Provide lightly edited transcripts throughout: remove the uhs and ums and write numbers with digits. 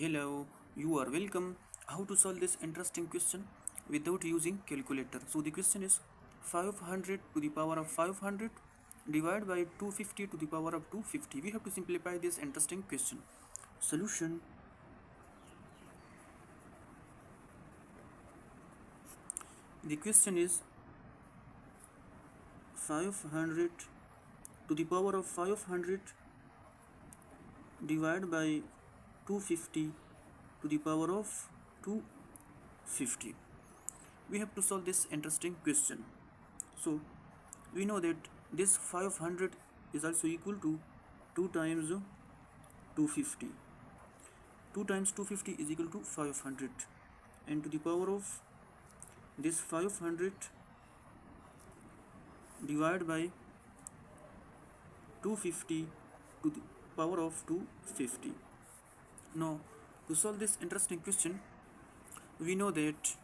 Hello, you are welcome. How to solve this interesting question without using calculator? So the question is 500 to the power of 500 divided by 250 to the power of 250. We have to simplify this interesting question. Solution. The question is 500 to the power of 500 divided by 250 to the power of 250. We have to solve this interesting question. So we know that this 500 is also equal to 2 times 250. 2 times 250 is equal to 500, and to the power of this 500 divided by 250 to the power of 250. Now to solve this interesting question, we know that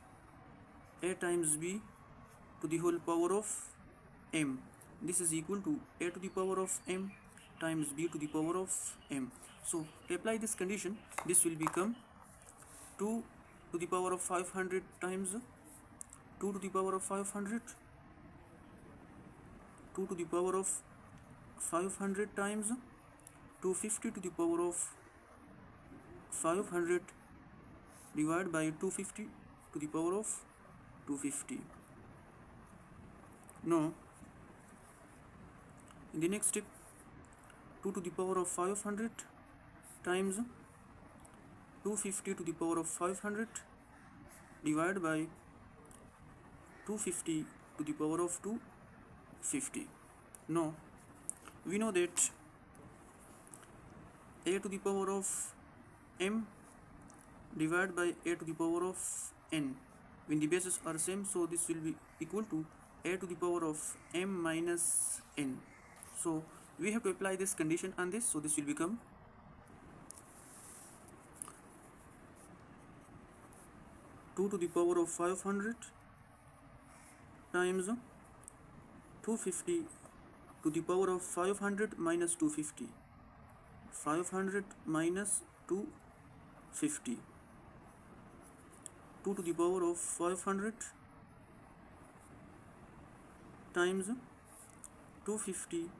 a times b to the whole power of m, this is equal to a to the power of m times b to the power of m. So to apply this condition, this will become 2 to the power of 500 times 2 to the power of 500, 2 to the power of 500 times 250 to the power of 500 divided by 250 to the power of 250. Now in the next step, 2 to the power of 500 times 250 to the power of 500 divided by 250 to the power of 250. Now we know that a to the power of m divided by a to the power of n, when the bases are same, so this will be equal to a to the power of m minus n. So we have to apply this condition on this, so this will become 2 to the power of 500 times 250 to the power of 500 minus 250, 500 minus 250, 2 to the power of 500 times 250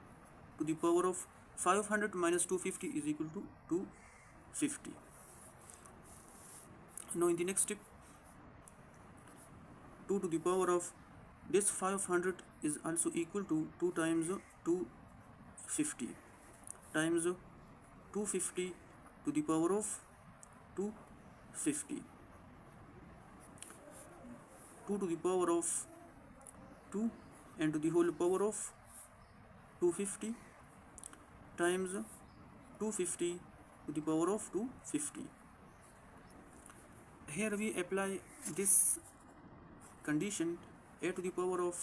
to the power of 500 minus 250 is equal to 250. Now in the next step, 2 to the power of this 500 is also equal to 2 times 250 times 250 to the power of 250, 2 to the power of 2 and to the whole power of 250 times 250 to the power of 250. Here we apply this condition, a to the power of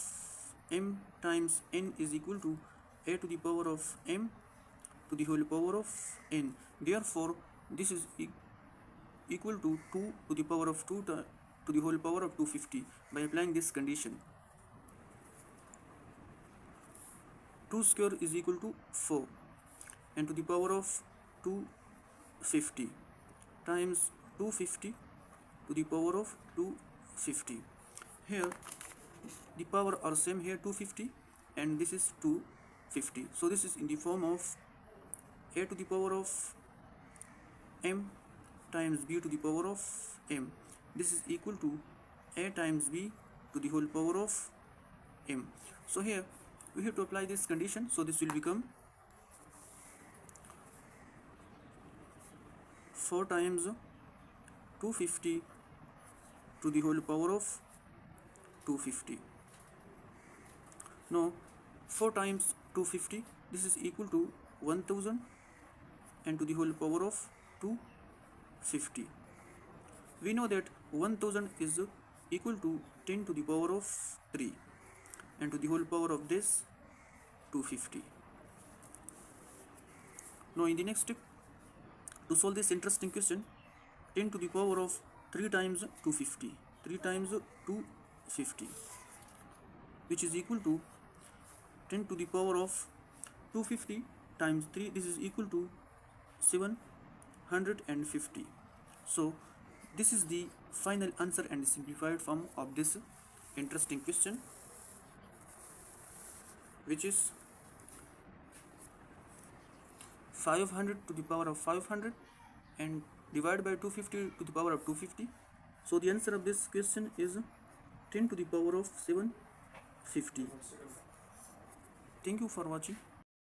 m times n is equal to a to the power of m to the whole power of n. Therefore this is equal to 2 to the power of 2 to the whole power of 250. By applying this condition, 2 square is equal to 4, and to the power of 250 times 250 to the power of 250. Here the power are same, here 250 and this is 250, so this is in the form of a to the power of m times b to the power of m. This is equal to a times b to the whole power of m. So here we have to apply this condition, so this will become 4 times 250 to the whole power of 250. Now 4 times 250, this is equal to 1000 and to the whole power of 250. We know that 1000 is equal to 10 to the power of 3 and to the whole power of this 250. Now in the next step, to solve this interesting question, 10 to the power of 3 times 250, 3 times 250, which is equal to 10 to the power of 250 times 3, this is equal to 750. So this is the final answer and simplified form of this interesting question, which is 500 to the power of 500 and divided by 250 to the power of 250. So the answer of this question is 10 to the power of 750. Thank you for watching.